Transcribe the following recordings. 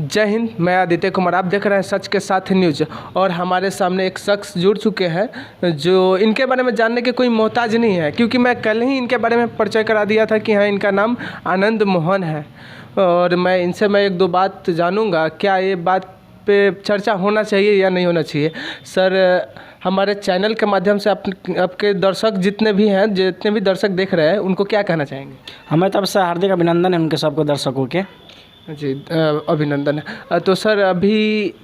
जय हिंद। मैं आदित्य कुमार, आप देख रहे हैं सच के साथ न्यूज। और हमारे सामने एक शख्स जुड़ चुके हैं जो इनके बारे में जानने के कोई मोहताज नहीं है, क्योंकि मैं कल ही इनके बारे में परिचय करा दिया था कि हाँ, इनका नाम आनंद मोहन है। और इनसे मैं एक दो बात जानूंगा, क्या ये बात पे चर्चा होना चाहिए या नहीं होना चाहिए। सर, हमारे चैनल के माध्यम से आपके दर्शक जितने भी दर्शक देख रहे हैं, उनको क्या कहना चाहेंगे। हमें तरफ से हार्दिक अभिनंदन है उनके सबको दर्शकों के। जी, अभिनंदन है। तो सर, अभी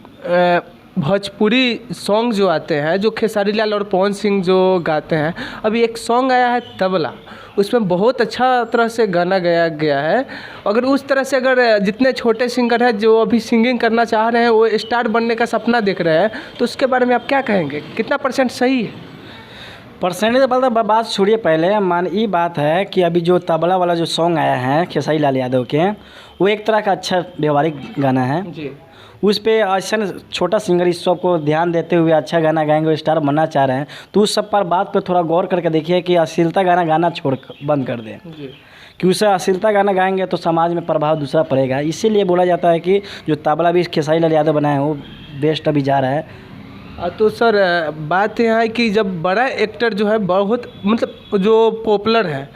भोजपुरी सॉन्ग जो आते हैं, जो खेसारी लाल और पवन सिंह जो गाते हैं, अभी एक सॉन्ग आया है तबला, उसमें बहुत अच्छा तरह से गाना गाया गया है। अगर उस तरह से अगर जितने छोटे सिंगर हैं जो अभी सिंगिंग करना चाह रहे हैं, वो स्टार बनने का सपना देख रहे हैं, तो उसके बारे में आप क्या कहेंगे, कितना % सही है। परसेंटेज बात छोड़िए, पहले मान ये बात है कि अभी जो तबला वाला जो सॉन्ग आया है खेसारी लाल यादव के, वो एक तरह का अच्छा व्यवहारिक गाना है जी। उस पर ऐसा छोटा सिंगर इस सब को ध्यान देते हुए अच्छा गाना गाएंगे, वो स्टार बनना चाह रहे हैं, तो उस सब पर बात पर थोड़ा गौर करके देखिए कि अश्लीलता गाना गाना छोड़ बंद कर दें। कि उससे अश्लीलता गाना गाएंगे तो समाज में प्रभाव दूसरा पड़ेगा। इसीलिए बोला जाता है कि जो तबला भी खेसारी लाल यादव बनाए हैं वो बेस्ट अभी जा रहा है। तो सर, बात यह है कि जब बड़ा एक्टर जो है, बहुत मतलब जो पॉपुलर है,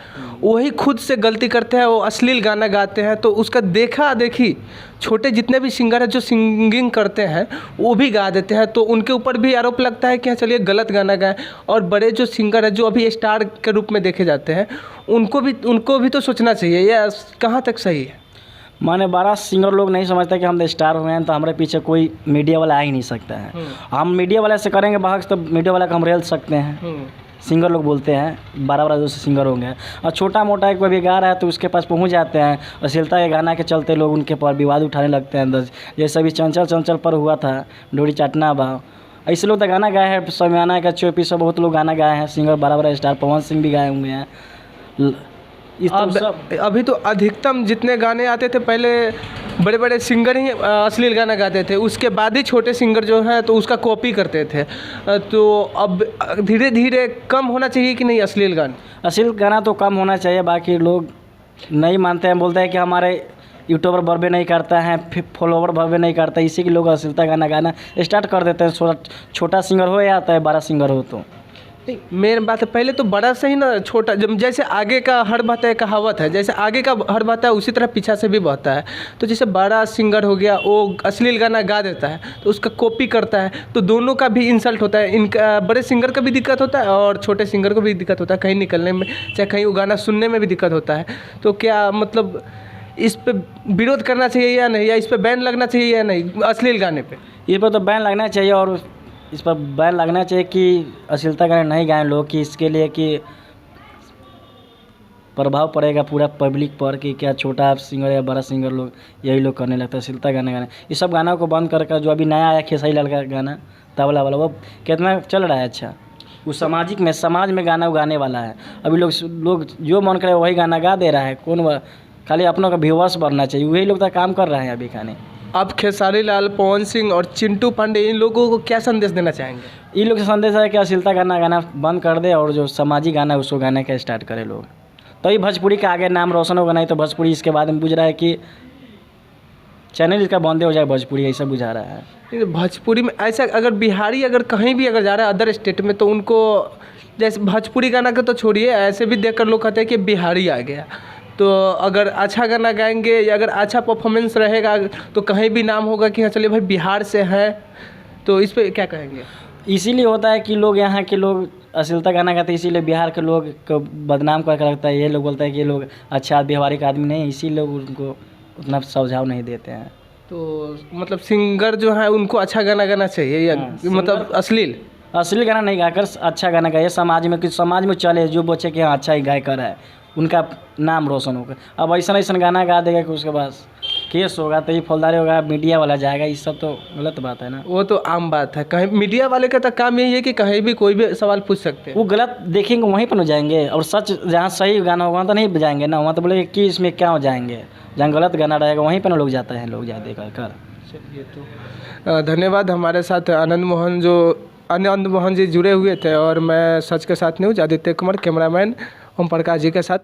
वही खुद से गलती करते हैं, वो अश्लील गाना गाते हैं, तो उसका देखा देखी छोटे जितने भी सिंगर हैं जो सिंगिंग करते हैं, वो भी गा देते हैं, तो उनके ऊपर भी आरोप लगता है कि हाँ, चलिए गलत गाना गाएं। और बड़े जो सिंगर हैं जो अभी स्टार के रूप में देखे जाते हैं, उनको भी तो सोचना चाहिए, यह कहाँ तक सही है। माने 12 सिंगर लोग नहीं समझते कि हम स्टार हुए हैं तो हमारे पीछे कोई मीडिया वाला आ ही नहीं सकता है। हम मीडिया वाले से करेंगे बहस तो मीडिया वाला का हम रेल सकते हैं। सिंगर लोग बोलते हैं 12 जो सिंगर होंगे, और छोटा मोटा एक कोई भी गा रहा है तो उसके पास पहुंच जाते हैं। अश्लीलता के गाना के चलते लोग उनके पर विवाद उठाने लगते हैं। जैसे अभी चंचल पर हुआ था डोरी चाटना भाव, ऐसे लोग तो गाना गाए हैं। समियाना का चोपी सब बहुत लोग गाना गाए हैं, सिंगर 12 स्टार पवन सिंह भी गाए हुए हैं। अभी तो अधिकतम जितने गाने आते थे पहले, बड़े बड़े सिंगर ही अश्लील गाना गाते थे, उसके बाद ही छोटे सिंगर जो हैं तो उसका कॉपी करते थे। तो अब धीरे धीरे कम होना चाहिए कि नहीं अश्लील गाना। अश्लील गाना तो कम होना चाहिए। बाकी लोग नहीं मानते हैं, बोलते हैं कि हमारे यूट्यूबर बर्बे नहीं करता है, फिर फॉलोवर बर्बे नहीं करता, इसी के लोग अश्लीलता गाना गाना स्टार्ट कर देते हैं। छोटा सिंगर हो या आता है 12 सिंगर हो तो मेन बात है, पहले तो बड़ा सही ना छोटा, जब जैसे आगे का हर बहता है कहावत है, जैसे आगे का हर बहता है उसी तरह पीछा से भी बहता है। तो जैसे बड़ा सिंगर हो गया, वो अश्लील गाना गा देता है तो उसका कॉपी करता है, तो दोनों का भी इंसल्ट होता है। इनका बड़े सिंगर का भी दिक्कत होता है और छोटे सिंगर को भी दिक्कत होता है, कहीं निकलने में, चाहे कहीं वो गाना सुनने में भी दिक्कत होता है। तो क्या मतलब इस पे विरोध करना चाहिए या नहीं, या इस पर बैन लगना चाहिए या नहीं अश्लील गाने पे। ये पर तो बैन लगना चाहिए, और इस पर बैन लगना चाहिए कि अश्लीलता गाने नहीं गाएं लोग, कि इसके लिए कि प्रभाव पड़ेगा पूरा पब्लिक पर कि क्या छोटा सिंगर या बड़ा सिंगर लोग यही लोग करने लगता है अश्लीलता गाने गाने। ये सब गानों को बंद कर जो अभी नया आया खेसारी लाल का गाना तबला वाला, वो कितना चल रहा है अच्छा। वो समाज में गाना गाने वाला है। अभी लोग जो मन करे वही गाना गा दे रहा है। कौन खाली अपनों का व्यूअर्स बढ़ना चाहिए, वही लोग तो काम कर रहे हैं अभी गाने। अब खेसारी लाल, पवन सिंह और चिंटू पांडे, इन लोगों को क्या संदेश देना चाहेंगे। इन लोग का संदेश है कि अश्लीलता गाना बंद कर दे और जो सामाजिक गाना है उसको गाने का स्टार्ट करे लोग, तो ये भोजपुरी का आगे नाम रोशन होगा। नहीं तो भोजपुरी इसके बाद में बुझ रहा है कि चैनल इसका बंद हो जाए, भोजपुरी ऐसा बुझा रहा है। भोजपुरी में ऐसा, अगर बिहारी अगर कहीं भी अगर जा रहा है अदर स्टेट में, तो उनको जैसे भोजपुरी गाना का तो छोड़िए, ऐसे भी देखकर लोग कहते हैं कि बिहारी आ गया। तो अगर अच्छा गाना गाएंगे या अगर अच्छा परफॉर्मेंस रहेगा तो कहीं भी नाम होगा कि हाँ, चलिए भाई बिहार से हैं। तो इस पे क्या कहेंगे। इसीलिए होता है कि लोग यहाँ के लोग अश्लीलता गाना गाते हैं, इसीलिए बिहार के लोग को बदनाम करके रखता है। ये लोग बोलते हैं कि ये लोग अच्छा व्यवहारिक आदमी नहीं, इसीलिए लोग उनको उतना सुझाव नहीं देते हैं। तो मतलब सिंगर जो है उनको अच्छा गाना गाना चाहिए या मतलब अश्लील गाना नहीं गाकर अच्छा गाना गाइए, समाज में कुछ समाज में चले, जो बच्चे के यहाँ अच्छा ही गाय कर है उनका नाम रोशन होगा। अब ऐसा गाना गा देगा कि उसके बाद केस होगा, तो ये फौजदारी होगा, मीडिया वाला जाएगा, ये सब तो गलत बात है ना। वो तो आम बात है, कहीं मीडिया वाले का तो काम यही है कि कहीं भी कोई भी सवाल पूछ सकते हैं। वो गलत देखेंगे वहीं पर न जाएंगे, और सच जहाँ सही गाना होगा तो नहीं बजाएंगे ना, वहाँ तो बोलेंगे कि इसमें क्या हो जाएंगे। जहाँ गलत गाना रहेगा वहीं पर न लोग जाते हैं, लोग जाते कर। चलिए, तो धन्यवाद। हमारे साथ आनंद मोहन जी जुड़े हुए थे, और मैं सच के साथ न्यूज आदित्य कुमार, कैमरामैन ओम प्रकाश जी के साथ।